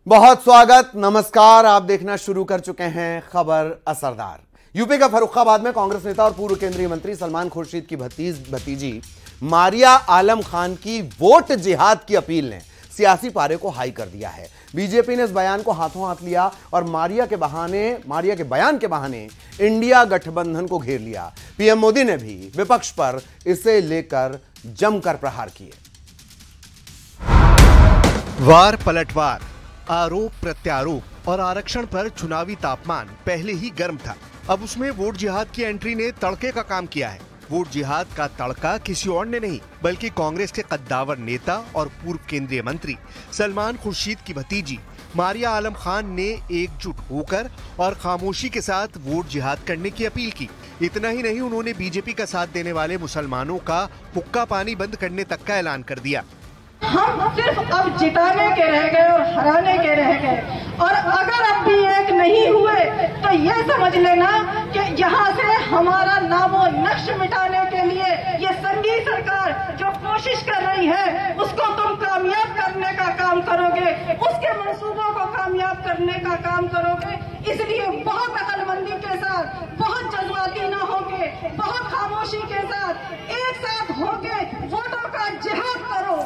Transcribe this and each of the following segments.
बहुत स्वागत, नमस्कार। आप देखना शुरू कर चुके हैं खबर असरदार। यूपी का फर्रुखाबाद में कांग्रेस नेता और पूर्व केंद्रीय मंत्री सलमान खुर्शीद की भतीजी मारिया आलम खान की वोट जिहाद की अपील ने सियासी पारे को हाई कर दिया है। बीजेपी ने इस बयान को हाथों हाथ लिया और मारिया के बयान के बहाने इंडिया गठबंधन को घेर लिया। पीएम मोदी ने भी विपक्ष पर इसे लेकर जमकर प्रहार किए। वार पलटवार, आरोप प्रत्यारोप और आरक्षण पर चुनावी तापमान पहले ही गर्म था। अब उसमें वोट जिहाद की एंट्री ने तड़के का काम किया है। वोट जिहाद का तड़का किसी और ने नहीं बल्कि कांग्रेस के कद्दावर नेता और पूर्व केंद्रीय मंत्री सलमान खुर्शीद की भतीजी मारिया आलम खान ने एकजुट होकर और खामोशी के साथ वोट जिहाद करने की अपील की। इतना ही नहीं, उन्होंने बीजेपी का साथ देने वाले मुसलमानों का हुक्का पानी बंद करने तक का ऐलान कर दिया। हम सिर्फ अब जिताने के रह गए और हराने के रह गए, और अगर अब भी एक नहीं हुए तो ये समझ लेना कि यहाँ से हमारा नामो नक्श मिटाने के लिए ये संघी सरकार जो कोशिश कर रही है उसको तुम कामयाब करने का काम करोगे, उसके मंसूबों को कामयाब करने का काम करोगे। इसलिए बहुत अकलमंदी के साथ, बहुत जज्बाती न होके, बहुत खामोशी के साथ, एक साथ होके वोटों का जिहाद करो।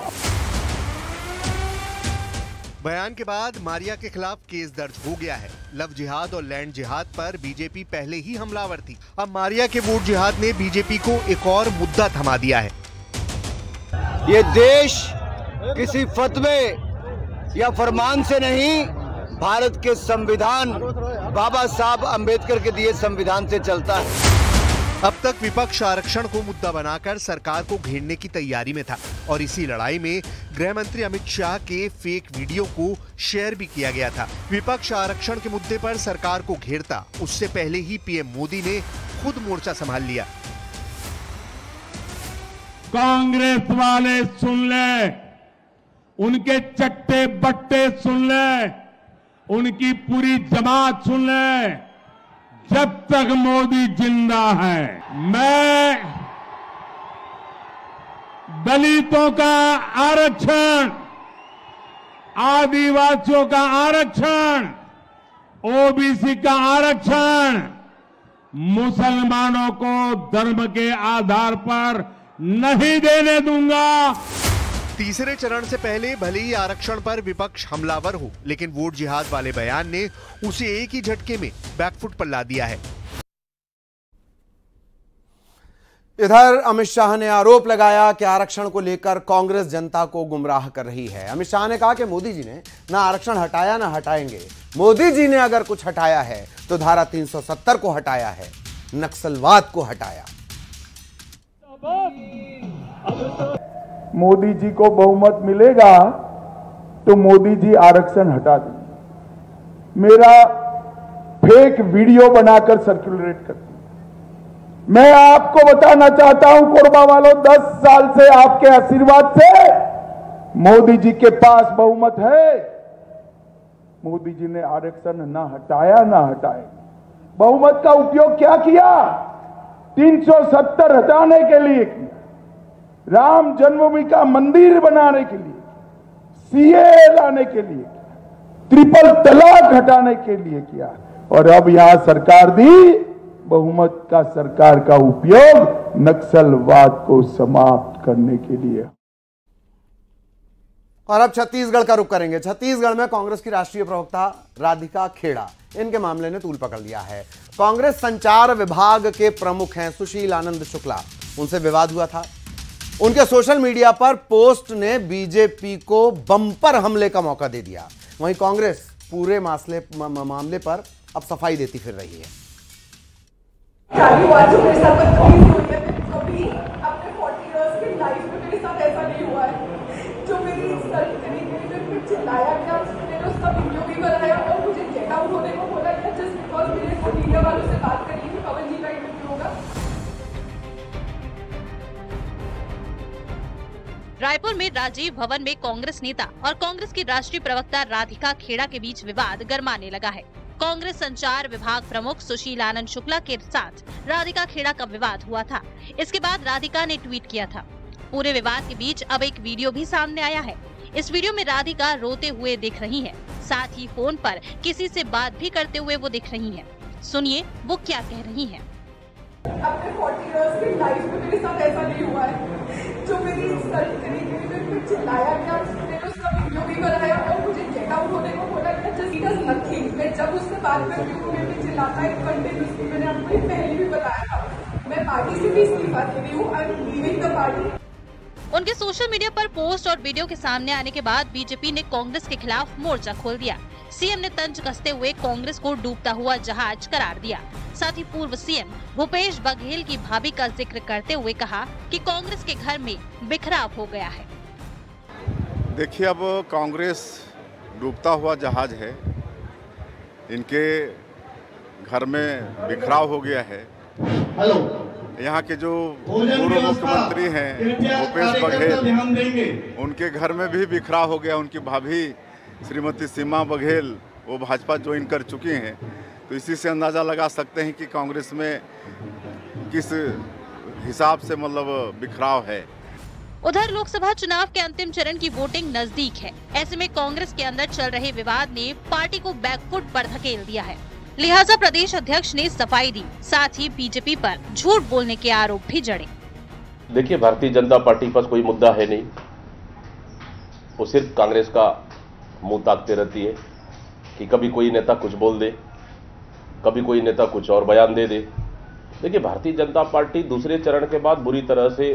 बयान के बाद मारिया के खिलाफ केस दर्ज हो गया है। लव जिहाद और लैंड जिहाद पर बीजेपी पहले ही हमलावर थी। अब मारिया के वोट जिहाद ने बीजेपी को एक और मुद्दा थमा दिया है। ये देश किसी फतवे या फरमान से नहीं, भारत के संविधान, बाबा साहब अंबेडकर के दिए संविधान से चलता है। अब तक विपक्ष आरक्षण को मुद्दा बनाकर सरकार को घेरने की तैयारी में था और इसी लड़ाई में गृह मंत्री अमित शाह के फेक वीडियो को शेयर भी किया गया था। विपक्ष आरक्षण के मुद्दे पर सरकार को घेरता उससे पहले ही पीएम मोदी ने खुद मोर्चा संभाल लिया। कांग्रेस वाले सुन ले, उनके चट्टे बट्टे सुन ले, उनकी पूरी जमात सुन ले, जब तक मोदी जिंदा है मैं दलितों का आरक्षण, आदिवासियों का आरक्षण, ओबीसी का आरक्षण, मुसलमानों को धर्म के आधार पर नहीं देने दूंगा। तीसरे चरण से पहले भले ही आरक्षण पर विपक्ष हमलावर हो, लेकिन वोट जिहाद वाले बयान ने उसे एक ही झटके में बैकफुट पर ला दिया है। इधर अमित शाह ने आरोप लगाया कि आरक्षण को लेकर कांग्रेस जनता को गुमराह कर रही है। अमित शाह ने कहा कि मोदी जी ने ना आरक्षण हटाया ना हटाएंगे। मोदी जी ने अगर कुछ हटाया है तो धारा 370 को हटाया है, नक्सलवाद को हटाया। मोदी जी को बहुमत मिलेगा तो मोदी जी आरक्षण हटा देंगे। मेरा फेक वीडियो बनाकर सर्कुलेट करते। मैं आपको बताना चाहता हूं कोरबा वालों, 10 साल से आपके आशीर्वाद से मोदी जी के पास बहुमत है। मोदी जी ने आरक्षण ना हटाया ना हटाए। बहुमत का उपयोग क्या किया? 370 हटाने के लिए किया, राम जन्मभूमि का मंदिर बनाने के लिए, सीए लाने के लिए, ट्रिपल तलाक हटाने के लिए किया, और अब यहां सरकार दी बहुमत का सरकार का उपयोग नक्सलवाद को समाप्त करने के लिए। और अब छत्तीसगढ़ का रुख करेंगे। छत्तीसगढ़ में कांग्रेस की राष्ट्रीय प्रवक्ता राधिका खेड़ा, इनके मामले ने तूल पकड़ लिया है। कांग्रेस संचार विभाग के प्रमुख हैं सुशील आनंद शुक्ला, उनसे विवाद हुआ था। उनके सोशल मीडिया पर पोस्ट ने बीजेपी को बम्पर हमले का मौका दे दिया। वहीं कांग्रेस पूरे मामले पर अब सफाई देती फिर रही है। रायपुर में राजीव भवन में कांग्रेस नेता और कांग्रेस की राष्ट्रीय प्रवक्ता राधिका खेड़ा के बीच विवाद गरमाने लगा है। कांग्रेस संचार विभाग प्रमुख सुशील आनंद शुक्ला के साथ राधिका खेड़ा का विवाद हुआ था। इसके बाद राधिका ने ट्वीट किया था। पूरे विवाद के बीच अब एक वीडियो भी सामने आया है। इस वीडियो में राधिका रोते हुए दिख रही हैं। साथ ही फोन पर किसी से बात भी करते हुए वो दिख रही हैं। सुनिए वो क्या कह रही हैं। अपने 40 इयर्स की लाइफ में मेरे साथ ऐसा नहीं हुआ है। जो मेरी इंसल्ट करी गई, मेरे पे चिल्लाया गया, मैंने उसका वीडियो भी बनाया और मुझे गेट आउट होने को बोला गया। Just does nothing. मैं जब उससे बात कर रही हूँ, मेरे पे चिल्लाता है कंटिन्यूअसली। मैंने आपको पहले भी बताया था, मैं पार्टी से भी इस्तीफा दे रही हूँ। I am leaving the party. उनके सोशल मीडिया पर पोस्ट और वीडियो के सामने आने के बाद बीजेपी ने कांग्रेस के खिलाफ मोर्चा खोल दिया। सीएम ने तंज कसते हुए कांग्रेस को डूबता हुआ जहाज करार दिया। साथ ही पूर्व सीएम भूपेश बघेल की भाभी का जिक्र करते हुए कहा कि कांग्रेस के घर में बिखराव हो गया है। देखिए, अब कांग्रेस डूबता हुआ जहाज है। इनके घर में बिखराव हो गया है। यहाँ के जो पूर्व मुख्यमंत्री हैं भूपेश बघेल, उनके घर में भी बिखराव हो गया। उनकी भाभी श्रीमती सीमा बघेल वो भाजपा ज्वाइन कर चुकी हैं। तो इसी से अंदाज़ा लगा सकते हैं कि कांग्रेस में किस हिसाब से मतलब बिखराव है। उधर लोकसभा चुनाव के अंतिम चरण की वोटिंग नजदीक है। ऐसे में कांग्रेस के अंदर चल रहे विवाद ने पार्टी को बैकफुट पर धकेल दिया है। लिहाजा प्रदेश अध्यक्ष ने सफाई दी। साथ ही बीजेपी पर झूठ बोलने के आरोप भी जड़े। देखिए, भारतीय जनता पार्टी के पास कोई मुद्दा है नहीं। वो सिर्फ कांग्रेस का मुंह ताकते रहती है कि कभी कोई नेता कुछ बोल दे, कभी कोई नेता कुछ और बयान दे दे। देखिए, भारतीय जनता पार्टी दूसरे चरण के बाद बुरी तरह से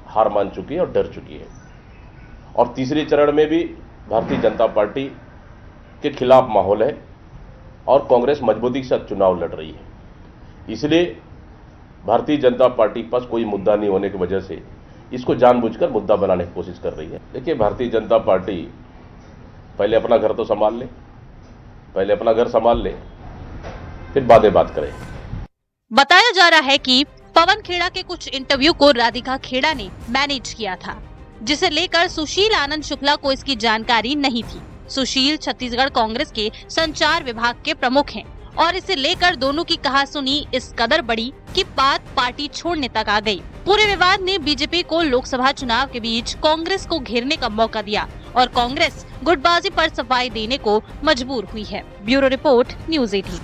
हार मान चुकी है और डर चुकी है। और तीसरे चरण में भी भारतीय जनता पार्टी के खिलाफ माहौल है और कांग्रेस मजबूती के साथ चुनाव लड़ रही है। इसलिए भारतीय जनता पार्टी के पास कोई मुद्दा नहीं होने की वजह से इसको जानबूझकर मुद्दा बनाने की कोशिश कर रही है। देखिए, भारतीय जनता पार्टी पहले अपना घर तो संभाल ले, पहले अपना घर संभाल ले, फिर बात करें। बताया जा रहा है कि पवन खेड़ा के कुछ इंटरव्यू को राधिका खेड़ा ने मैनेज किया था, जिसे लेकर सुशील आनंद शुक्ला को इसकी जानकारी नहीं थी। सुशील छत्तीसगढ़ कांग्रेस के संचार विभाग के प्रमुख हैं और इसे लेकर दोनों की कहासुनी इस कदर बढ़ी कि बात पार्टी छोड़ने तक आ गई। पूरे विवाद ने बीजेपी को लोकसभा चुनाव के बीच कांग्रेस को घेरने का मौका दिया और कांग्रेस गुटबाजी पर सफाई देने को मजबूर हुई है। Bureau report, news 18।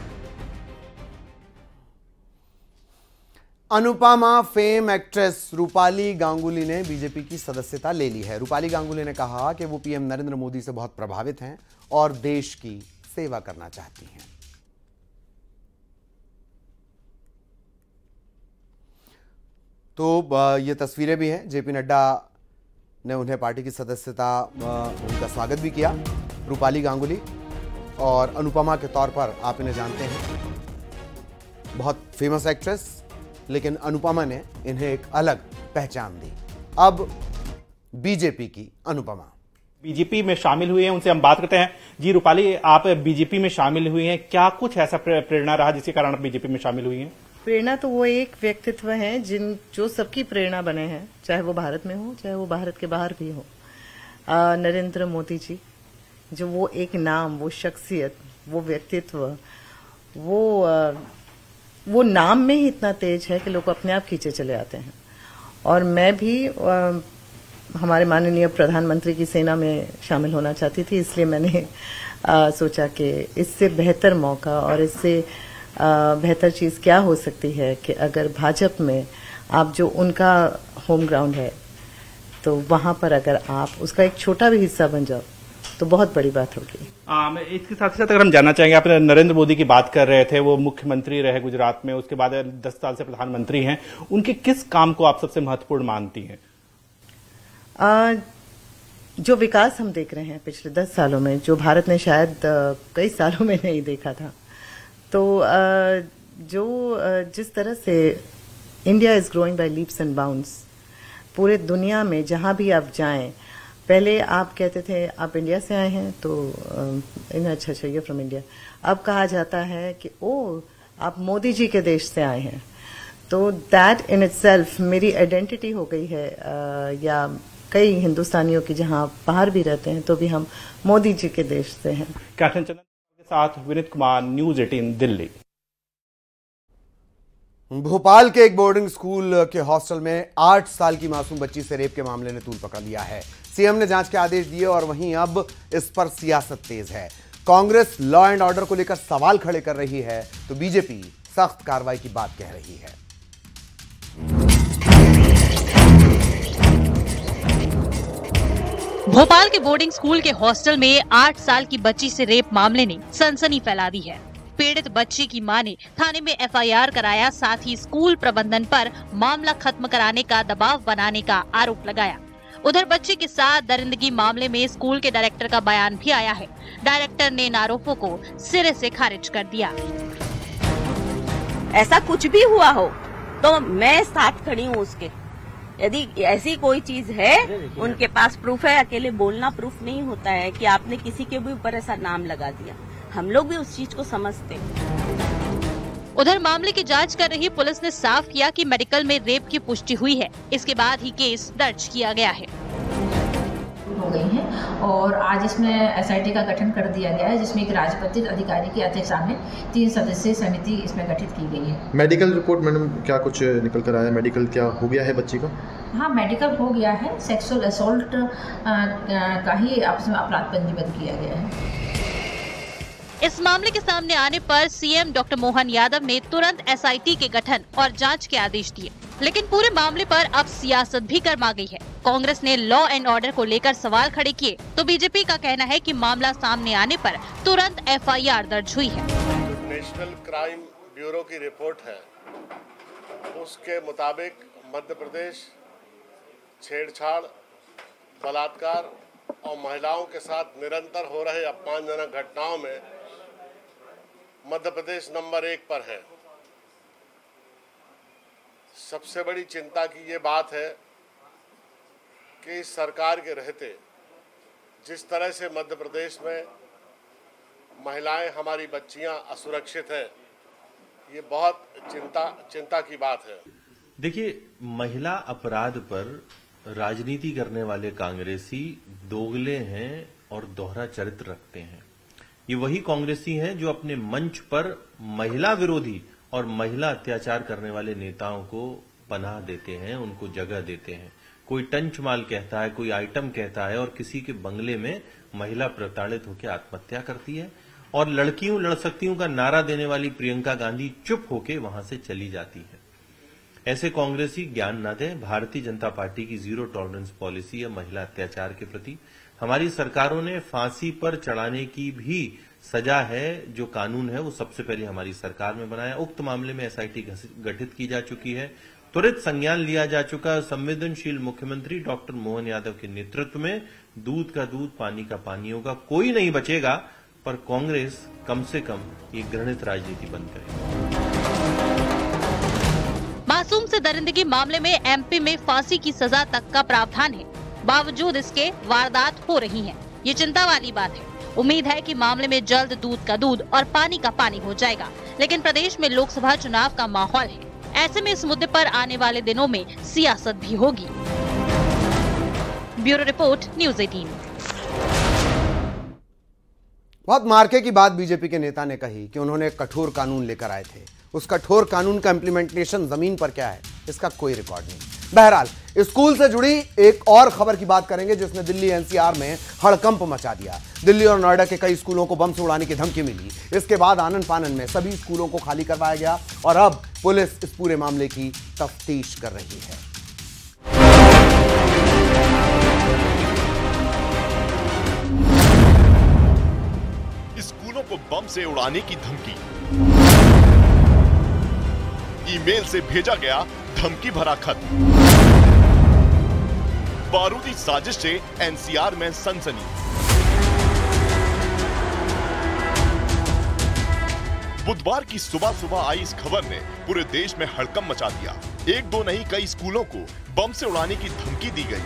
Anupama fame actress Rupali Ganguly ने बीजेपी की सदस्यता ले ली है। रूपाली गांगुली ने कहा कि वो पीएम नरेंद्र मोदी से बहुत प्रभावित हैं और देश की सेवा करना चाहती हैं। तो ये तस्वीरें भी हैं। जेपी नड्डा ने उन्हें पार्टी की सदस्यता उनका स्वागत भी किया। रूपाली गांगुली और अनुपमा के तौर पर आप इन्हें जानते हैं, बहुत फेमस एक्ट्रेस, लेकिन अनुपमा ने इन्हें एक अलग पहचान दी। अब बीजेपी की अनुपमा बीजेपी में शामिल हुई हैं, उनसे हम बात करते हैं। जी रूपाली, आप बीजेपी में शामिल हुई हैं, क्या कुछ ऐसा प्रेरणा रहा जिसके कारण आप बीजेपी में शामिल हुई हैं? प्रेरणा तो वो एक व्यक्तित्व है जो सबकी प्रेरणा बने हैं, चाहे वो भारत में हो चाहे वो भारत के बाहर भी हो। नरेंद्र मोदी जी, जो वो एक नाम, वो शख्सियत, वो व्यक्तित्व, वो नाम में ही इतना तेज है कि लोग अपने आप खींचे चले आते हैं। और मैं भी हमारे माननीय प्रधानमंत्री की सेना में शामिल होना चाहती थी, इसलिए मैंने सोचा कि इससे बेहतर मौका और इससे बेहतर चीज क्या हो सकती है कि अगर भाजपा में आप जो उनका होम ग्राउंड है तो वहां पर अगर आप उसका एक छोटा भी हिस्सा बन जाओ तो बहुत बड़ी बात होगी। इसके साथ ही साथ अगर हम जानना चाहेंगे, आप नरेंद्र मोदी की बात कर रहे थे, वो मुख्यमंत्री रहे गुजरात में, उसके बाद 10 साल से प्रधानमंत्री हैं, उनके किस काम को आप सबसे महत्वपूर्ण मानती हैं? जो विकास हम देख रहे हैं पिछले 10 सालों में, जो भारत ने शायद कई सालों में नहीं देखा था, तो जिस तरह से India is growing by leaps and bounds, पूरे दुनिया में जहां भी आप जाएं, पहले आप कहते थे आप इंडिया से आए हैं तो अच्छा ये फ्रॉम इंडिया, अब कहा जाता है कि ओ आप मोदी जी के देश से आए हैं। तो दैट इन इटसेल्फ मेरी आइडेंटिटी हो गई है, या कई हिंदुस्तानियों की, जहां बाहर भी रहते हैं तो भी हम मोदी जी के देश से हैं। कैप्टन चंदन के साथ विनीत कुमार, न्यूज़ 18 दिल्ली। भोपाल के एक बोर्डिंग स्कूल के हॉस्टल में 8 साल की मासूम बच्ची से रेप के मामले ने तूल पकड़ लिया है। सीएम ने जांच के आदेश दिए और वहीं अब इस पर सियासत तेज है। कांग्रेस लॉ एंड ऑर्डर को लेकर सवाल खड़े कर रही है तो बीजेपी सख्त कार्रवाई की बात कह रही है। भोपाल के बोर्डिंग स्कूल के हॉस्टल में 8 साल की बच्ची से रेप मामले ने सनसनी फैला दी है। पीड़ित बच्ची की मां ने थाने में एफआईआर कराया, साथ ही स्कूल प्रबंधन पर मामला खत्म कराने का दबाव बनाने का आरोप लगाया। उधर बच्ची के साथ दरिंदगी मामले में स्कूल के डायरेक्टर का बयान भी आया है। डायरेक्टर ने इन आरोपों को सिरे से खारिज कर दिया। ऐसा कुछ भी हुआ हो तो मैं साथ खड़ी हूँ उसके। यदि ऐसी कोई चीज है, उनके पास प्रूफ है। अकेले बोलना प्रूफ नहीं होता है कि आपने किसी के भी ऊपर ऐसा नाम लगा दिया। हम लोग भी उस चीज को समझते हैं। उधर मामले की जांच कर रही पुलिस ने साफ किया कि मेडिकल में रेप की पुष्टि हुई है। इसके बाद ही केस दर्ज किया गया है। हो गई हैं और आज इसमें एसआईटी का गठन कर दिया गया है, जिसमें एक राजपत्रित अधिकारी की अध्यक्षता में 3 सदस्यीय समिति इसमें गठित की गई है। मेडिकल रिपोर्ट मैडम क्या कुछ निकल कर आया? मेडिकल क्या हो गया है बच्ची का? हाँ, मेडिकल हो गया है। सेक्सुअल असॉल्ट का ही आपस में अपराध पंजीबद्ध किया गया है। इस मामले के सामने आने पर सीएम डॉक्टर मोहन यादव ने तुरंत एसआईटी के गठन और जांच के आदेश दिए, लेकिन पूरे मामले पर अब सियासत भी गर्मा गई है। कांग्रेस ने लॉ एंड ऑर्डर को लेकर सवाल खड़े किए तो बीजेपी का कहना है कि मामला सामने आने पर तुरंत एफआईआर दर्ज हुई है। नेशनल क्राइम ब्यूरो की रिपोर्ट है, उसके मुताबिक मध्य प्रदेश छेड़छाड़, बलात्कार और महिलाओं के साथ निरंतर हो रहे अपमानजनक घटनाओं में मध्य प्रदेश नंबर 1 पर है। सबसे बड़ी चिंता की ये बात है कि इस सरकार के रहते जिस तरह से मध्य प्रदेश में महिलाएं, हमारी बच्चियां असुरक्षित हैं, ये बहुत चिंता की बात है। देखिए, महिला अपराध पर राजनीति करने वाले कांग्रेसी दोगले हैं और दोहरा चरित्र रखते हैं। ये वही कांग्रेसी हैं जो अपने मंच पर महिला विरोधी और महिला अत्याचार करने वाले नेताओं को पनाह देते हैं, उनको जगह देते हैं। कोई टंच माल कहता है, कोई आइटम कहता है और किसी के बंगले में महिला प्रताड़ित होकर आत्महत्या करती है और लड़कियों लड़ सकती हूं का नारा देने वाली प्रियंका गांधी चुप होकर वहां से चली जाती है। ऐसे कांग्रेसी ज्ञान न दें। भारतीय जनता पार्टी की जीरो टॉलरेंस पॉलिसी है महिला अत्याचार के प्रति। हमारी सरकारों ने फांसी पर चढ़ाने की भी सजा है, जो कानून है वो सबसे पहले हमारी सरकार में बनाया। उक्त मामले में एसआईटी गठित की जा चुकी है, त्वरित संज्ञान लिया जा चुका है। संवेदनशील मुख्यमंत्री डॉक्टर मोहन यादव के नेतृत्व में दूध का दूध, पानी का पानी होगा। कोई नहीं बचेगा, पर कांग्रेस कम से कम ये घृणित राजनीति बंद करे। मासूम से दरिंदगी मामले में एमपी में फांसी की सजा तक का प्रावधान है, बावजूद इसके वारदात हो रही हैं। ये चिंता वाली बात है। उम्मीद है कि मामले में जल्द दूध का दूध और पानी का पानी हो जाएगा, लेकिन प्रदेश में लोकसभा चुनाव का माहौल है। ऐसे में इस मुद्दे पर आने वाले दिनों में सियासत भी होगी। Bureau report, news 18। बहुत मार्के की बात बीजेपी के नेता ने कही कि उन्होंने कठोर कानून लेकर आए थे। उस कठोर कानून का इंप्लीमेंटेशन जमीन पर क्या है, इसका कोई रिकॉर्ड नहीं। बहरहाल, स्कूल से जुड़ी एक और खबर की बात करेंगे जिसने दिल्ली एनसीआर में हड़कंप मचा दिया। दिल्ली और नोएडा के कई स्कूलों को बम से उड़ाने की धमकी मिली। इसके बाद आनन फानन में सभी स्कूलों को खाली करवाया गया और अब पुलिस इस पूरे मामले की तफ्तीश कर रही है। स्कूलों को बम से उड़ाने की धमकी, ईमेल से भेजा गया धमकी भरा खत, बारूदी साजिश से एनसीआर में सनसनी। बुधवार की सुबह सुबह आई इस खबर ने पूरे देश में हड़कंप मचा दिया। एक दो नहीं, कई स्कूलों को बम से उड़ाने की धमकी दी गई।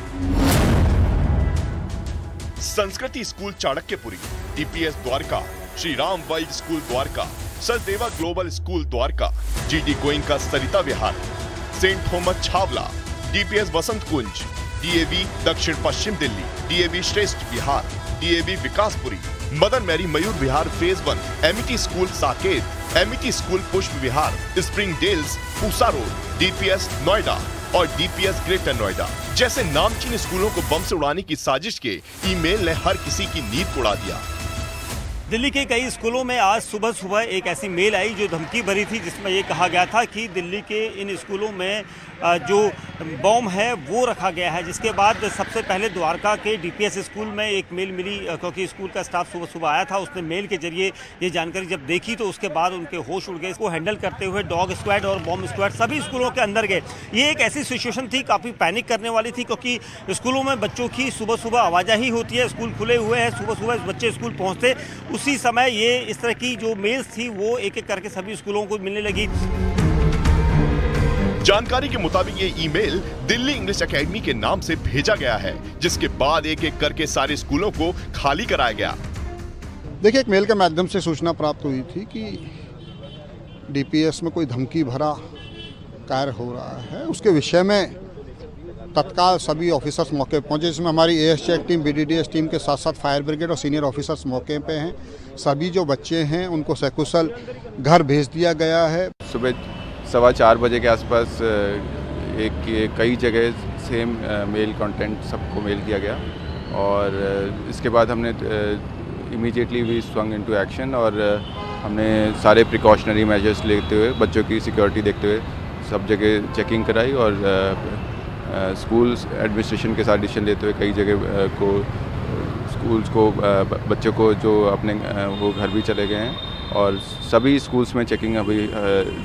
Sanskriti school Chanakyapuri, DPS Dwarka, Shri Ram world school Dwarka, Sachdeva global school Dwarka, GD Goenka Sarita Vihar, saint Thomas Chhawla, DPS Vasant Kunj, DAV Dakshin Paschim Delhi, DAV Shreshth Vihar, DAV Vikaspuri, mother Mary Mayur Vihar phase 1, Amity school Saket, Amity school Pushp Vihar, spring dales Pusa road, DPS Noida, और डीपीएस ग्रेटर नोएडा जैसे नामचीन स्कूलों को बम से उड़ाने की साजिश के ईमेल ने हर किसी की नींद उड़ा दिया। दिल्ली के कई स्कूलों में आज सुबह एक ऐसी मेल आई जो धमकी भरी थी, जिसमें ये कहा गया था कि दिल्ली के इन स्कूलों में जो बॉम्ब है वो रखा गया है। जिसके बाद सबसे पहले द्वारका के डीपीएस स्कूल में एक मेल मिली, क्योंकि स्कूल का स्टाफ सुबह आया था। उसने मेल के जरिए ये जानकारी जब देखी तो उसके बाद उनके होश उड़ गए। इसको हैंडल करते हुए डॉग स्क्वाड और बॉम्ब स्क्वाड सभी स्कूलों के अंदर गए। ये एक ऐसी सिचुएशन थी काफ़ी पैनिक करने वाली थी, क्योंकि स्कूलों में बच्चों की सुबह आवाजाही होती है, स्कूल खुले हुए हैं, सुबह बच्चे स्कूल पहुँचते। उसी समय ये इस तरह की जो मेल्स थी वो एक एक करके सभी स्कूलों को मिलने लगी। जानकारी के मुताबिक ये ईमेल दिल्ली इंग्लिश एकेडमी के नाम से भेजा गया है, जिसके बाद एक एक करके सारे स्कूलों को खाली कराया गया। देखिए, एक मेल के माध्यम से सूचना प्राप्त हुई थी कि डीपीएस में कोई धमकी भरा कार्य हो रहा है। उसके विषय में तत्काल सभी ऑफिसर्स मौके पर पहुंचे, जिसमें हमारी AS check team, BDDS team के साथ साथ फायर ब्रिगेड और सीनियर ऑफिसर्स मौके पे हैं। सभी जो बच्चे हैं उनको सकुशल घर भेज दिया गया है। सुबह 4:15 बजे के आसपास कई जगह सेम मेल कंटेंट सबको मेल किया गया, और इसके बाद हमने immediately we swung into action, और हमने सारे प्रिकॉशनरी मेजर्स लेते हुए, बच्चों की सिक्योरिटी देखते हुए सब जगह चेकिंग कराई, और स्कूल एडमिनिस्ट्रेशन के साथ डिसीजन लेते हुए कई जगह को स्कूल्स को बच्चों को जो अपने वो घर भी चले गए हैं, और सभी स्कूल्स में चेकिंग अभी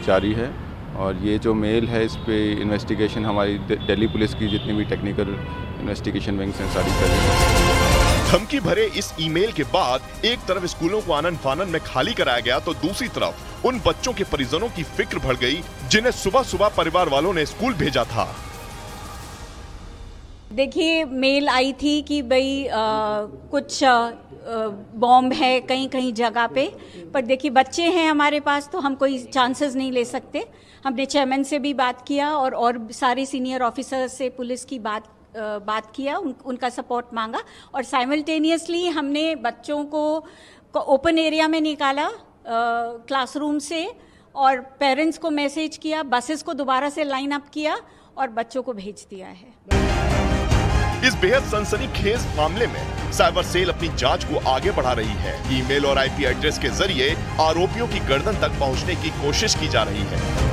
जारी है। और ये जो मेल है, इस पे इन्वेस्टिगेशन हमारी दिल्ली पुलिस की जितनी भी टेक्निकल इन्वेस्टिगेशन विंग्स हैं सारी कर रही है। धमकी भरे इस ईमेल के बाद एक तरफ स्कूलों को आनन फानन में खाली कराया गया, तो दूसरी तरफ उन बच्चों के परिजनों की फिक्र बढ़ गई जिन्हें सुबह परिवार वालों ने स्कूल भेजा था। देखिए, मेल आई थी कि भाई कुछ बॉम्ब है कहीं जगह पे, पर देखिए बच्चे हैं हमारे पास, तो हम कोई चांसेस नहीं ले सकते। हमने चेयरमैन से भी बात किया और सारे सीनियर ऑफिसर से पुलिस की बात किया, उनका सपोर्ट मांगा, और साइमल्टेनियसली हमने बच्चों को ओपन एरिया में निकाला क्लासरूम से, और पेरेंट्स को मैसेज किया, बसेस को दोबारा से लाइन अप किया और बच्चों को भेज दिया है। इस बेहद सनसनीखेज मामले में साइबर सेल अपनी जांच को आगे बढ़ा रही है। ईमेल और आईपी एड्रेस के जरिए आरोपियों की गर्दन तक पहुंचने की कोशिश की जा रही है।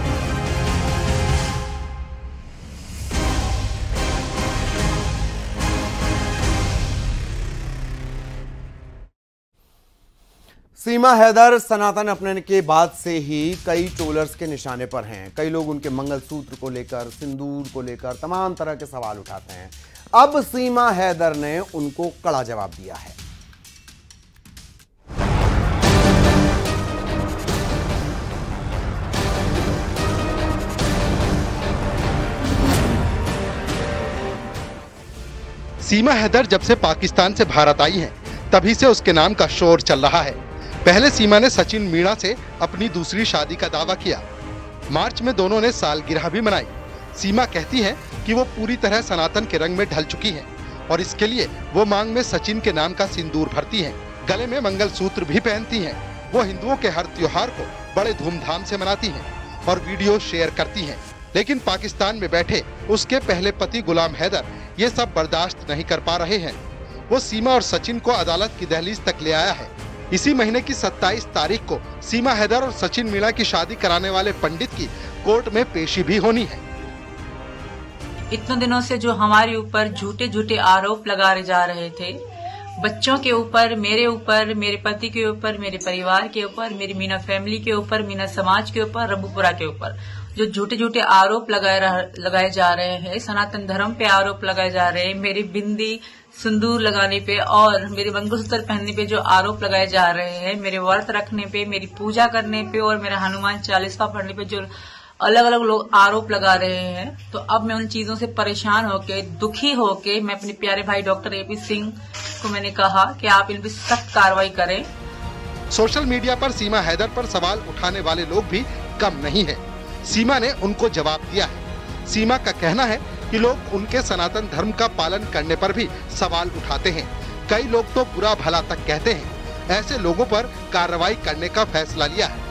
सीमा हैदर सनातन अपनाने के बाद से ही कई ट्रोलर्स के निशाने पर हैं। कई लोग उनके मंगलसूत्र को लेकर, सिंदूर को लेकर तमाम तरह के सवाल उठाते हैं। अब सीमा हैदर ने उनको कड़ा जवाब दिया है। सीमा हैदर जब से पाकिस्तान से भारत आई हैं, तभी से उसके नाम का शोर चल रहा है। पहले सीमा ने सचिन मीणा से अपनी दूसरी शादी का दावा किया। मार्च में दोनों ने सालगिरह भी मनाई। सीमा कहती है कि वो पूरी तरह सनातन के रंग में ढल चुकी है, और इसके लिए वो मांग में सचिन के नाम का सिंदूर भरती हैं, गले में मंगलसूत्र भी पहनती हैं। वो हिंदुओं के हर त्योहार को बड़े धूमधाम से मनाती हैं और वीडियो शेयर करती हैं। लेकिन पाकिस्तान में बैठे उसके पहले पति गुलाम हैदर ये सब बर्दाश्त नहीं कर पा रहे हैं। वो सीमा और सचिन को अदालत की दहलीज तक ले आया है। इसी महीने की 27 तारीख को सीमा हैदर और सचिन मीणा की शादी कराने वाले पंडित की कोर्ट में पेशी भी होनी है। इतने दिनों से जो हमारे ऊपर झूठे झूठे आरोप लगाए जा रहे थे, बच्चों के ऊपर, मेरे पति के ऊपर, मेरे परिवार के ऊपर, मेरी मीना फैमिली के ऊपर, मीना समाज के ऊपर, रबुपुरा के ऊपर जो झूठे झूठे आरोप लगाए जा रहे हैं, सनातन धर्म पे आरोप लगाए जा रहे हैं, मेरी बिंदी सिंदूर लगाने पे और मेरे मंगलसूत्र पहनने पे जो आरोप लगाए जा रहे हैं, मेरे व्रत रखने पे, मेरी पूजा करने पे और मेरा हनुमान चालीसा पढ़ने पे जो अलग अलग लोग आरोप लगा रहे हैं, तो अब मैं उन चीजों से परेशान होके, दुखी होके मैं अपने प्यारे भाई डॉक्टर एपी सिंह को मैंने कहा कि आप इन पे सख्त कार्रवाई करें। सोशल मीडिया पर सीमा हैदर पर सवाल उठाने वाले लोग भी कम नहीं है। सीमा ने उनको जवाब दिया है। सीमा का कहना है कि लोग उनके सनातन धर्म का पालन करने पर भी सवाल उठाते हैं। कई लोग तो बुरा भला तक कहते हैं। ऐसे लोगों पर कार्रवाई करने का फैसला लिया है।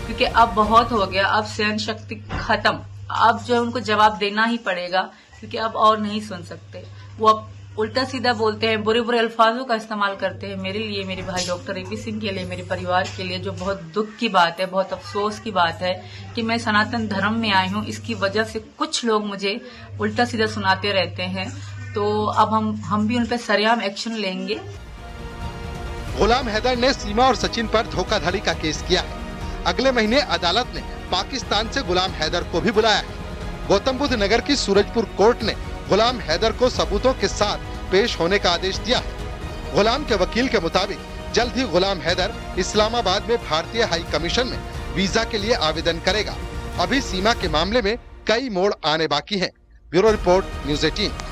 क्योंकि अब बहुत हो गया, अब सहन शक्ति खत्म, अब जो उनको जवाब देना ही पड़ेगा, क्योंकि अब और नहीं सुन सकते। वो अब उल्टा सीधा बोलते हैं, बुरे बुरे अल्फाजों का इस्तेमाल करते हैं मेरे लिए, मेरे भाई डॉक्टर ए.पी. सिंह के लिए, मेरे परिवार के लिए, जो बहुत दुख की बात है, बहुत अफसोस की बात है कि मैं सनातन धर्म में आई हूँ। इसकी वजह से कुछ लोग मुझे उल्टा सीधा सुनाते रहते हैं, तो अब हम भी उन पर सरेआम एक्शन लेंगे। गुलाम हैदर ने सीमा और सचिन पर धोखाधड़ी का केस किया है। अगले महीने अदालत ने पाकिस्तान से गुलाम हैदर को भी बुलाया है। गौतम बुद्ध नगर की सूरजपुर कोर्ट ने गुलाम हैदर को सबूतों के साथ पेश होने का आदेश दिया है। गुलाम के वकील के मुताबिक जल्द ही गुलाम हैदर इस्लामाबाद में भारतीय हाई कमीशन में वीजा के लिए आवेदन करेगा। अभी सीमा के मामले में कई मोड़ आने बाकी हैं। Bureau report, news 18।